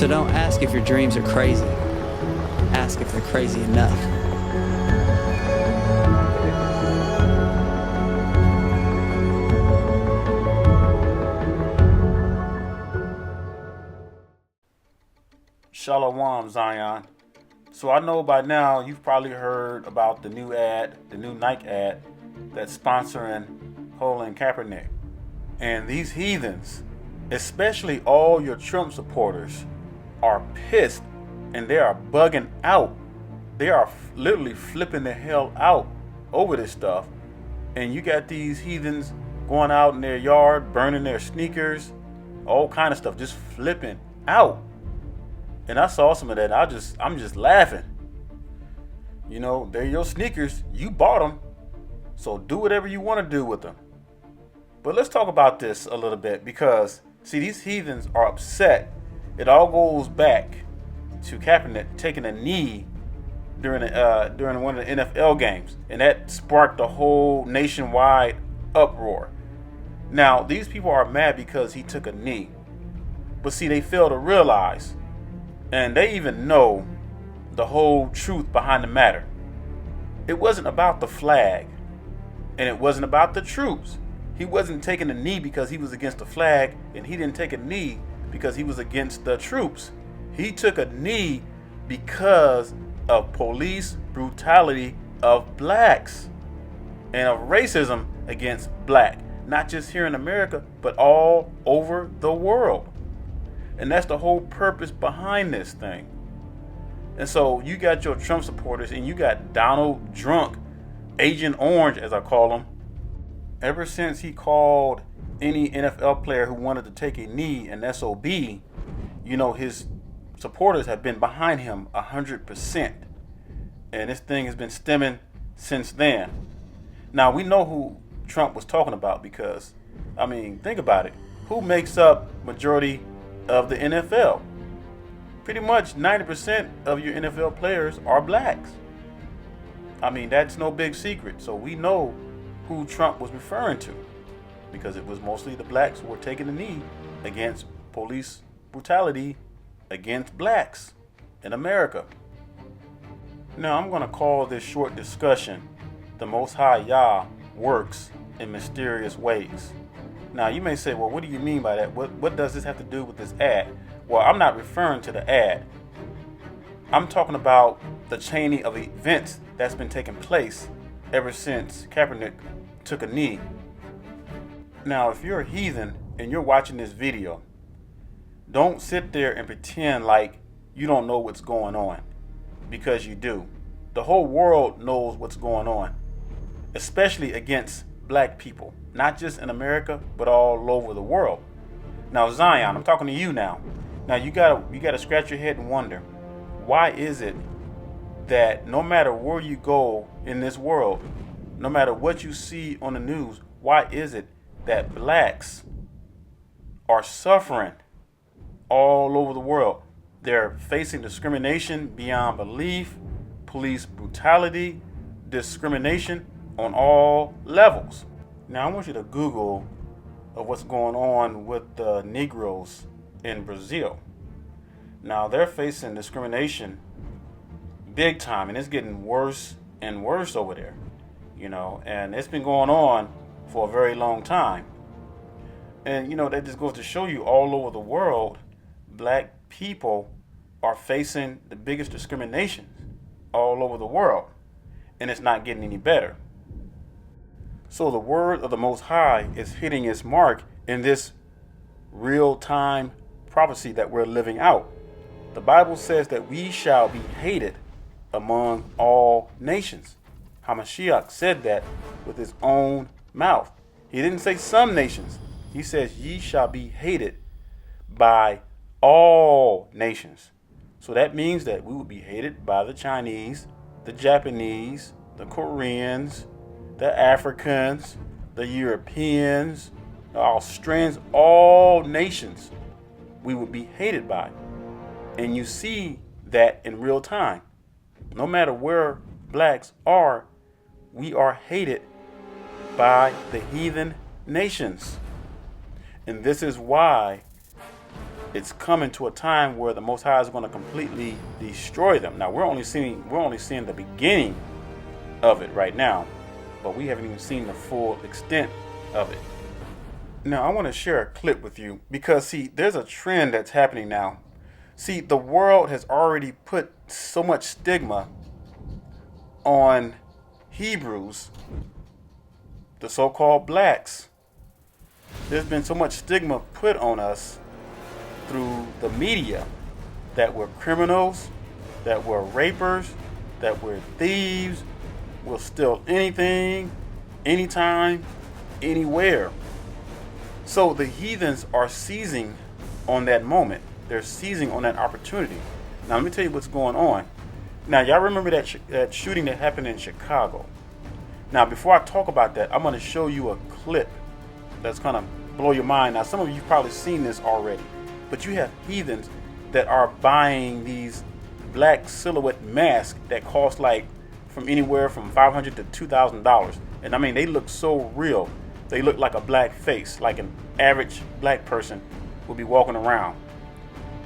So don't ask if your dreams are crazy. Ask if they're crazy enough. Shalom, Zion. So I know by now you've probably heard about the new Nike ad that's sponsoring Colin Kaepernick. And these heathens, especially all your Trump supporters, are pissed and they are bugging out. They are literally flipping the hell out over this stuff. And you got these heathens going out in their yard, burning their sneakers, all kind of stuff, just flipping out. And I saw some of that. I'm just laughing. You know, they're your sneakers. You bought them. So do whatever you want to do with them. But let's talk about this a little bit because, see, these heathens are upset. It all goes back to Kaepernick taking a knee during one of the NFL games. And that sparked a whole nationwide uproar. Now, these people are mad because he took a knee. But see, they fail to realize, and they even know the whole truth behind the matter. It wasn't about the flag, and it wasn't about the troops. He wasn't taking a knee because he was against the flag, and he didn't take a knee because he was against the troops. He took a knee because of police brutality of blacks and of racism against black, not just here in America, but all over the world. And that's the whole purpose behind this thing. And so you got your Trump supporters and you got Donald Drunk, Agent Orange, as I call him. Ever since he called any NFL player who wanted to take a knee an SOB, you know, his supporters have been behind him 100%. And this thing has been stemming since then. Now, we know who Trump was talking about because, I mean, think about it. Who makes up majority of the NFL? Pretty much 90% of your NFL players are blacks. I mean, that's no big secret. So we know who Trump was referring to because it was mostly the blacks who were taking the knee against police brutality against blacks in America. Now, I'm going to call this short discussion, "The Most High Yah Works in Mysterious Ways." Now, you may say, well, what do you mean by that? What does this have to do with this ad? Well, I'm not referring to the ad. I'm talking about the chain of events that's been taking place ever since Kaepernick took a knee. Now, if you're a heathen and you're watching this video, don't sit there and pretend like you don't know what's going on, because you do. The whole world knows what's going on, especially against black people, not just in America, but all over the world. Now, Zion, I'm talking to you now. Now, you gotta scratch your head and wonder, why is it that no matter where you go in this world, no matter what you see on the news, why is it that blacks are suffering all over the world? They're facing discrimination beyond belief, police brutality, discrimination on all levels. Now, I want you to Google of what's going on with the Negroes in Brazil. Now, they're facing discrimination big time, and it's getting worse and worse over there, you know, and it's been going on for a very long time. And, you know, that just goes to show you all over the world, black people are facing the biggest discrimination all over the world, and it's not getting any better. So the word of the Most High is hitting its mark in this real-time prophecy that we're living out. The Bible says that we shall be hated among all nations. Hamashiach said that with his own mouth. He didn't say some nations. He says ye shall be hated by all nations. So that means that we will be hated by the Chinese, the Japanese, the Koreans, the Africans, the Europeans, the Australians, all nations we will be hated by. And you see that in real time. No matter where blacks are, we are hated by the heathen nations. And this is why it's coming to a time where the Most High is going to completely destroy them. Now we're only seeing the beginning of it right now, but we haven't even seen the full extent of it. Now I want to share a clip with you because see, there's a trend that's happening now. See, the world has already put so much stigma on Hebrews, the so-called blacks. There's been so much stigma put on us through the media that we're criminals, that we're rapers, that we're thieves, we'll steal anything, anytime, anywhere. So the heathens are seizing on that moment. They're seizing on that opportunity. Now let me tell you what's going on. Now y'all remember that shooting that happened in Chicago. Now before I talk about that, I'm going to show you a clip that's going to blow your mind. Now some of you have probably seen this already, but you have heathens that are buying these black silhouette masks that cost like from anywhere from $500 to $2,000. And I mean, they look so real. They look like a black face, like an average black person would be walking around.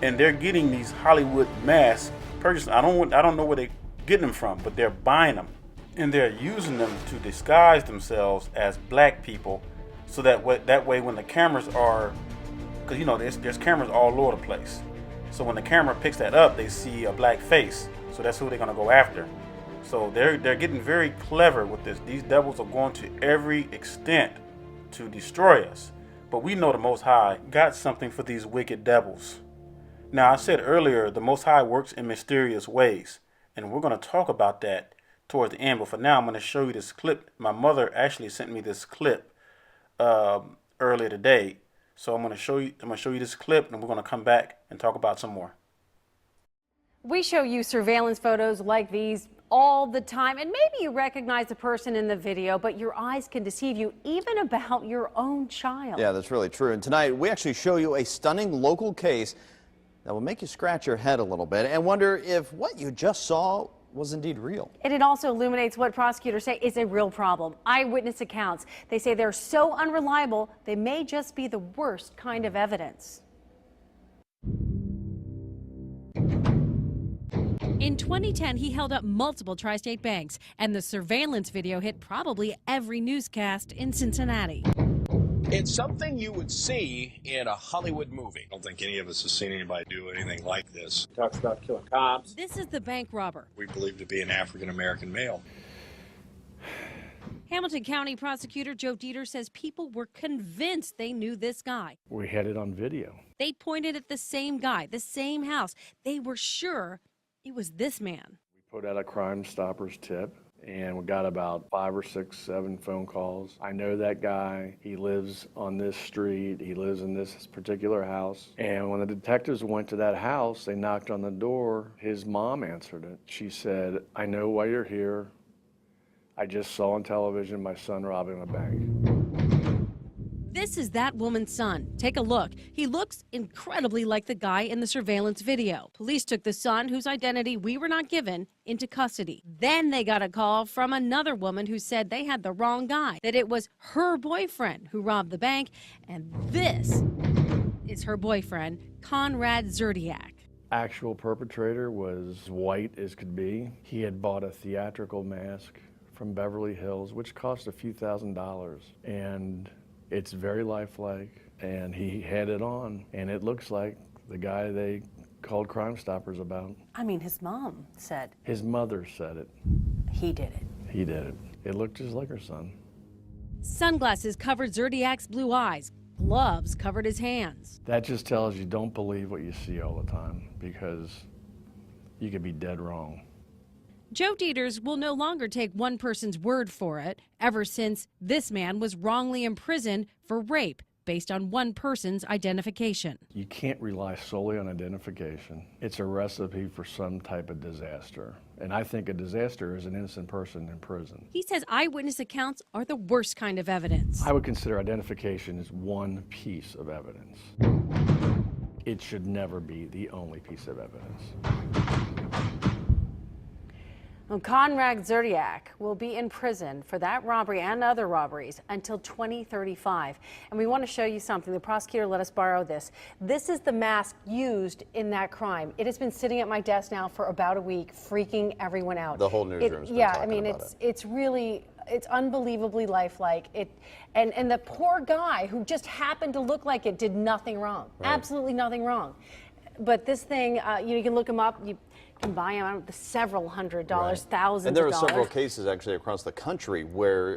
And they're getting these Hollywood masks purchased. I don't know where they're getting them from, but they're buying them. And they're using them to disguise themselves as black people so that way when the cameras are, because you know there's cameras all over the place. So when the camera picks that up, they see a black face. So that's who they're going to go after. So they're getting very clever with this. These devils are going to every extent to destroy us. But we know the Most High got something for these wicked devils. Now, I said earlier, the Most High works in mysterious ways. And we're going to talk about that towards the end. But for now, I'm going to show you this clip. My mother actually sent me this clip earlier today. So I'm going to show you this clip, and we're going to come back and talk about some more. We show you surveillance photos like these all the time, and maybe you recognize the person in the video, but your eyes can deceive you even about your own child. Yeah, that's really true. And tonight we actually show you a stunning local case that will make you scratch your head a little bit and wonder if what you just saw was indeed real. And it also illuminates what prosecutors say is a real problem. Eyewitness accounts. They say they're so unreliable, they may just be the worst kind of evidence. In 2010, he held up multiple tri-state banks, and the surveillance video hit probably every newscast in Cincinnati. It's something you would see in a Hollywood movie. I don't think any of us has seen anybody do anything like this. Talks about killing cops. This is the bank robber. We believe to be an African-American male. Hamilton County prosecutor Joe Dieter says people were convinced they knew this guy. We had it on video. They pointed at the same guy, the same house. They were sure it was this man. We put out a Crime Stoppers tip, and we got about 5 or 6, 7 phone calls. I know that guy. He lives on this street. He lives in this particular house. And when the detectives went to that house, they knocked on the door. His mom answered it. She said, "I know why you're here. I just saw on television my son robbing a bank." This is that woman's son. Take a look. He looks incredibly like the guy in the surveillance video. Police took the son, whose identity we were not given, into custody. Then they got a call from another woman who said they had the wrong guy, that it was her boyfriend who robbed the bank, and this is her boyfriend, Conrad Zerdiak. Actual perpetrator was white as could be. He had bought a theatrical mask from Beverly Hills, which cost a few $1,000s. And it's very lifelike, and he had it on, and it looks like the guy they called Crime Stoppers about. I mean, his mom said. His mother said it. He did it. He did it. It looked just like her son. Sunglasses covered Zerdiak's blue eyes. Gloves covered his hands. That just tells you don't believe what you see all the time, because you could be dead wrong. Joe Dieters will no longer take one person's word for it, ever since this man was wrongly imprisoned for rape based on one person's identification. You can't rely solely on identification. It's a recipe for some type of disaster. And I think a disaster is an innocent person in prison. He says eyewitness accounts are the worst kind of evidence. I would consider identification as one piece of evidence. It should never be the only piece of evidence. Well, Conrad Zerdiak will be in prison for that robbery and other robberies until 2035. And we want to show you something. The prosecutor let us borrow this. This is the mask used in that crime. It has been sitting at my desk now for about a week, freaking everyone out. The whole newsroom's been yeah, talking I mean, about it's really, it's unbelievably lifelike. And the poor guy who just happened to look like it did nothing wrong. Right. Absolutely nothing wrong. But this thing, you can look him up. You can buy them several $100s, right. thousands And there of are dollars. several cases actually across the country where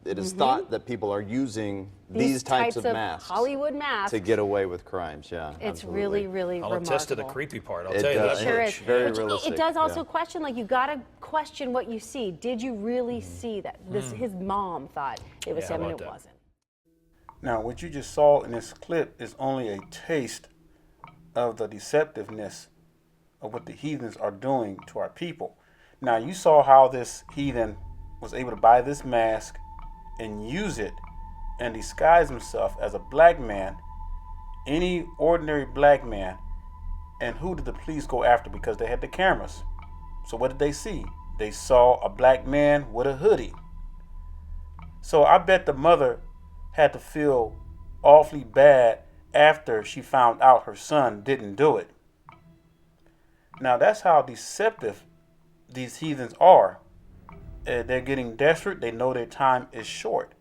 it is thought that people are using these types of masks, Hollywood masks, to get away with crimes. Yeah, it's absolutely. really I'll remarkable. attest to the creepy part. I'll It tell you does. that Sure much. is. Very But realistic. it does also yeah. question, like, you got to question what you see. Did you really see that? His mom thought it was Yeah, him, how and about it that? wasn't. Now, what you just saw in this clip is only a taste of the deceptiveness of what the heathens are doing to our people. Now, you saw how this heathen was able to buy this mask and use it and disguise himself as a black man, any ordinary black man. And who did the police go after? Because they had the cameras. So what did they see? They saw a black man with a hoodie. So I bet the mother had to feel awfully bad after she found out her son didn't do it. Now that's how deceptive these heathens are. They're getting desperate. They know their time is short.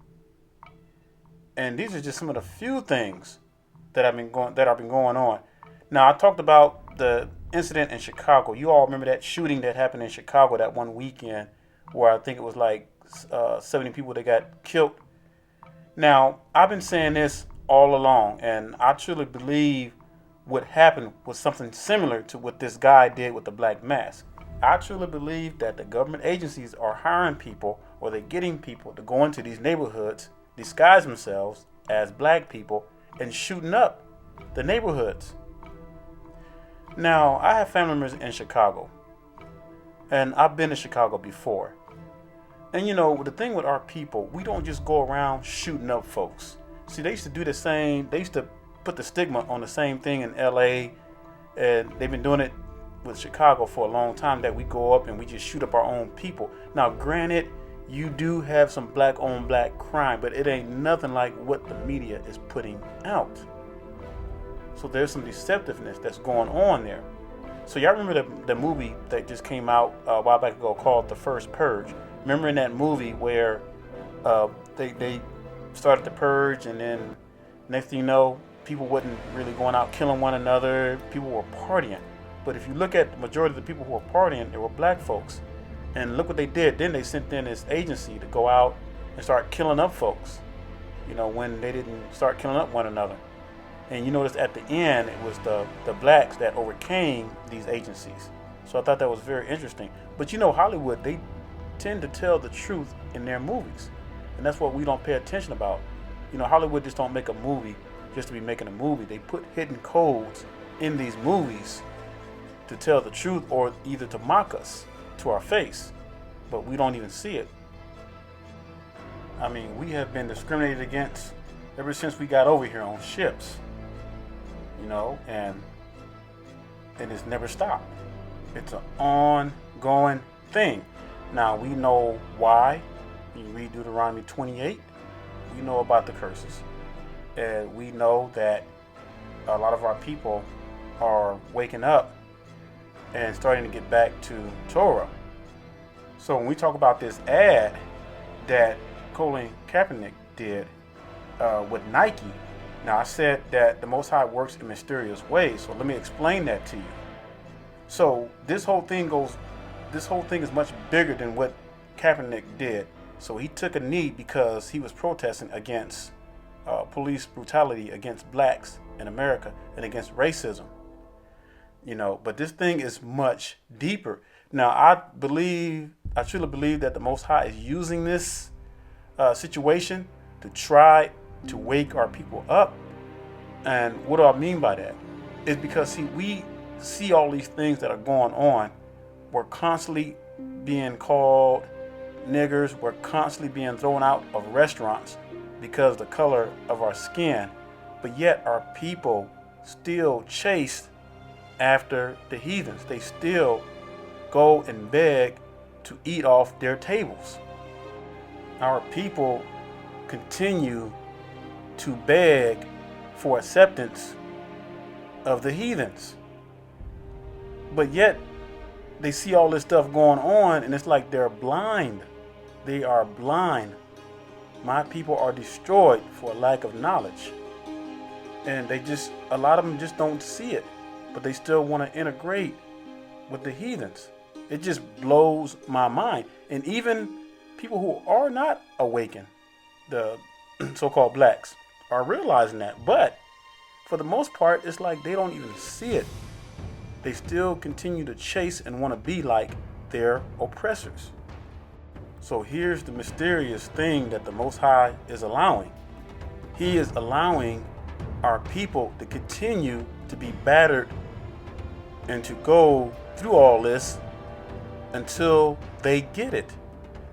And these are just some of the few things that have been going on. Now I talked about the incident in Chicago. You all remember that shooting that happened in Chicago that one weekend, where I think it was like 70 people that got killed. Now I've been saying this all along, and I truly believe what happened was something similar to what this guy did with the black mask. I truly believe that the government agencies are hiring people, or they're getting people to go into these neighborhoods, disguise themselves as black people, and shooting up the neighborhoods. Now, I have family members in Chicago, and I've been to Chicago before. And you know, the thing with our people, we don't just go around shooting up folks. See, they used to do the same, they used to put the stigma on the same thing in LA, and they've been doing it with Chicago for a long time, that we go up and we just shoot up our own people. Now, granted, you do have some black on black crime, but it ain't nothing like what the media is putting out. So there's some deceptiveness that's going on there. So y'all remember the movie that just came out a while back ago called The First Purge? Remember in that movie where they started the purge, and then next thing you know, people wasn't really going out killing one another. People were partying. But if you look at the majority of the people who were partying, they were black folks. And look what they did. Then they sent in this agency to go out and start killing up folks, you know, when they didn't start killing up one another. And you notice at the end, it was the blacks that overcame these agencies. So I thought that was very interesting. But you know, Hollywood, they tend to tell the truth in their movies. And that's what we don't pay attention about. You know, Hollywood just don't make a movie just to be making a movie. They put hidden codes in these movies to tell the truth, or either to mock us to our face, but we don't even see it. I mean, we have been discriminated against ever since we got over here on ships, you know, and it's never stopped. It's an ongoing thing. Now, we know why. When you read Deuteronomy 28, we know about the curses. And we know that a lot of our people are waking up and starting to get back to Torah. So when we talk about this ad that Colin Kaepernick did with Nike, now I said that the Most High works in mysterious ways. So let me explain that to you. So this whole thing is much bigger than what Kaepernick did. So he took a knee because he was protesting against police brutality against blacks in America and against racism. You know, but this thing is much deeper. Now, I truly believe that the Most High is using this situation to try to wake our people up. And what do I mean by that? It's because, see, we see all these things that are going on. We're constantly being called niggers. We're constantly being thrown out of restaurants because of the color of our skin. But yet our people still chase after the heathens. They still go and beg to eat off their tables. Our people continue to beg for acceptance of the heathens. But yet they see all this stuff going on, and it's like they're blind. They are blind. My people are destroyed for lack of knowledge. And a lot of them just don't see it, but they still want to integrate with the heathens. It just blows my mind. And even people who are not awakened, the so-called blacks, are realizing that. But for the most part, it's like they don't even see it. They still continue to chase and want to be like their oppressors. So here's the mysterious thing that the Most High is allowing. He is allowing our people to continue to be battered and to go through all this until they get it.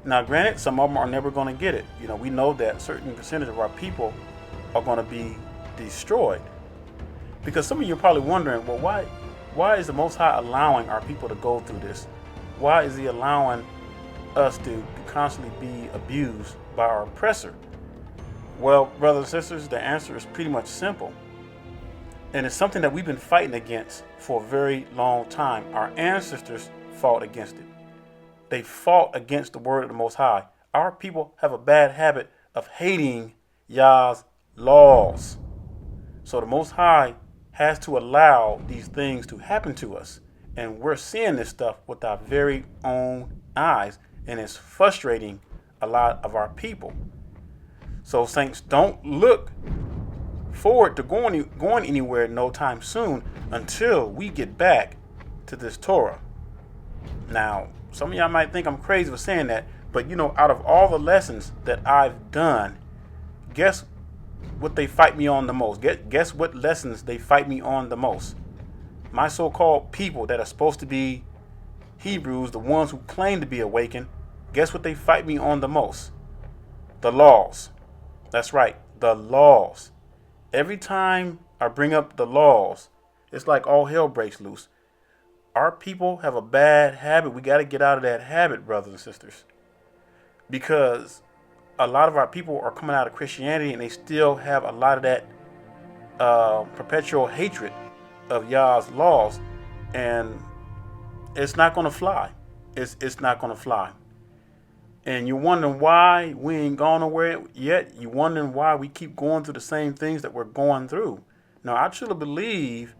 Now, granted, some of them are never going to get it. We know that a certain percentage of our people are going to be destroyed. Because some of you are probably wondering, well, why is the Most High allowing our people to go through this? Why is He allowing us to constantly be abused by our oppressor? Well, brothers and sisters, the answer is pretty much simple. And it's something that we've been fighting against for a very long time. Our ancestors fought against it. They fought against the word of the Most High. Our people have a bad habit of hating Yah's laws. So the Most High has to allow these things to happen to us. And we're seeing this stuff with our very own eyes. And it's frustrating a lot of our people. So saints, don't look forward to going anywhere no time soon until we get back to this Torah. Now, some of y'all might think I'm crazy for saying that, but out of all the lessons that I've done, guess what they fight me on the most? Guess what lessons they fight me on the most? My so-called people that are supposed to be Hebrews, the ones who claim to be awakened, guess what they fight me on the most? The laws. That's right, the laws. Every time I bring up the laws, it's like all hell breaks loose. Our people have a bad habit. We got to get out of that habit, brothers and sisters. Because a lot of our people are coming out of Christianity and they still have a lot of that perpetual hatred of Yah's laws. And it's not going to fly. It's not going to fly. And you're wondering why we ain't gone nowhere yet. You're wondering why we keep going through the same things that we're going through. Now, I truly believe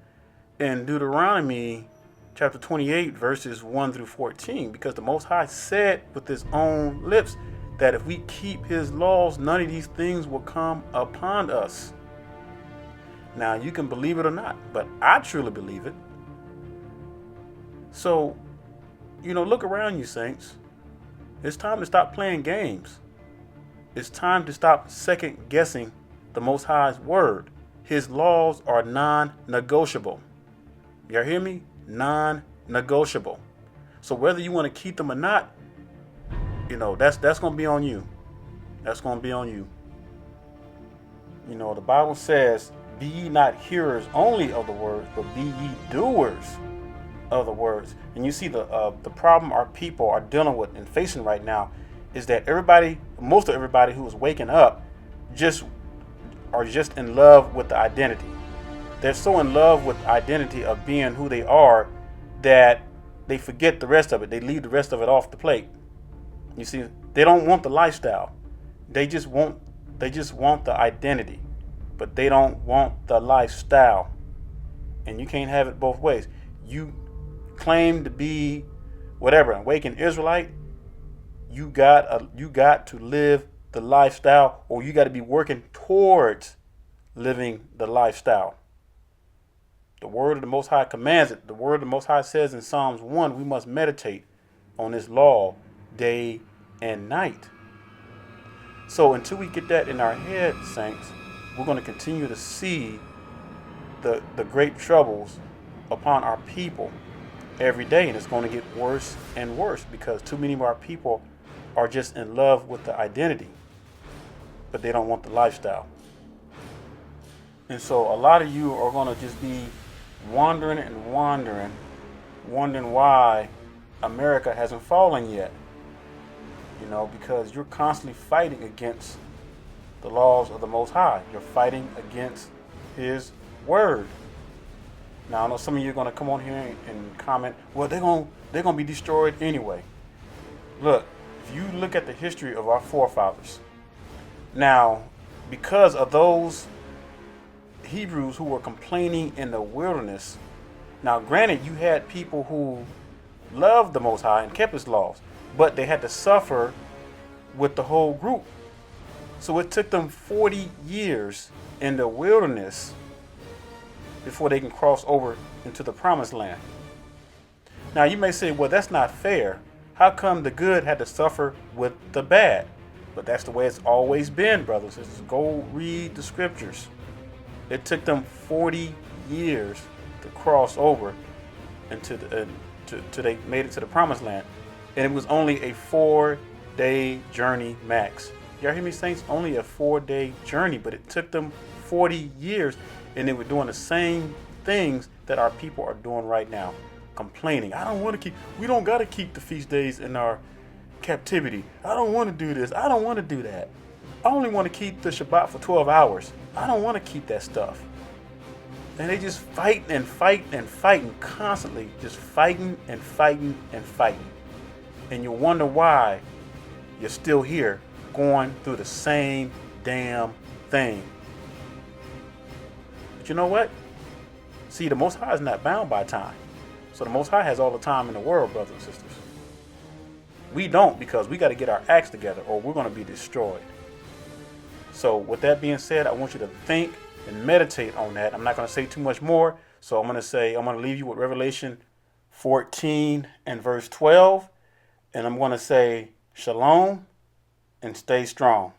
in Deuteronomy chapter 28, verses 1 through 14, because the Most High said with His own lips that if we keep His laws, none of these things will come upon us. Now, you can believe it or not, but I truly believe it. So, look around you, saints. It's time to stop playing games. It's time to stop second guessing the Most High's word. His laws are non-negotiable. Y'all hear me? Non-negotiable. So whether you want to keep them or not, that's going to be on you. That's going to be on you. The Bible says, be ye not hearers only of the words, but be ye doers of the words. And you see the problem our people are dealing with and facing right now is that most of everybody who is waking up are just in love with the identity. They're so in love with the identity of being who they are that they forget the rest of it. They leave the rest of it off the plate. You see, they don't want the lifestyle. They just want the identity, but they don't want the lifestyle. And you can't have it both ways. You claim to be whatever, an awakened Israelite, you got to live the lifestyle, or you got to be working towards living the lifestyle. The word of the Most High commands it. The word of the Most High says in Psalms 1, we must meditate on His law day and night. So until we get that in our head, saints, we're going to continue to see the great troubles upon our people every day, and it's going to get worse and worse because too many of our people are just in love with the identity, but they don't want the lifestyle. And so a lot of you are going to just be wondering why America hasn't fallen yet. you know, because you're constantly fighting against the laws of the Most High. You're fighting against His Word. Now, I know some of you are going to come on here and comment, well, they're going to be destroyed anyway. Look, if you look at the history of our forefathers, now, because of those Hebrews who were complaining in the wilderness, now granted, you had people who loved the Most High and kept His laws, but they had to suffer with the whole group. So it took them 40 years in the wilderness before they can cross over into the promised land. Now you may say, well, that's not fair. How come the good had to suffer with the bad? But that's the way it's always been, brothers and sisters. Go read the scriptures. It took them 40 years to cross over into till they made it to the promised land. And it was only a 4-day journey max. Y'all hear me, saints? Only a 4-day journey, but it took them 40 years, and they were doing the same things that our people are doing right now, complaining. We don't got to keep the feast days in our captivity. I don't want to do this. I don't want to do that. I only want to keep the Shabbat for 12 hours. I don't want to keep that stuff. And they just fight and fight and fighting constantly, just fighting and fighting and fighting. And you wonder why you're still here going through the same damn thing. But you know what? See, the Most High is not bound by time. So the Most High has all the time in the world, brothers and sisters. We don't, because we got to get our acts together or we're going to be destroyed. So with that being said, I want you to think and meditate on that. I'm not going to say too much more. So I'm going to leave you with Revelation 14 and verse 12. And I'm going to say shalom and stay strong.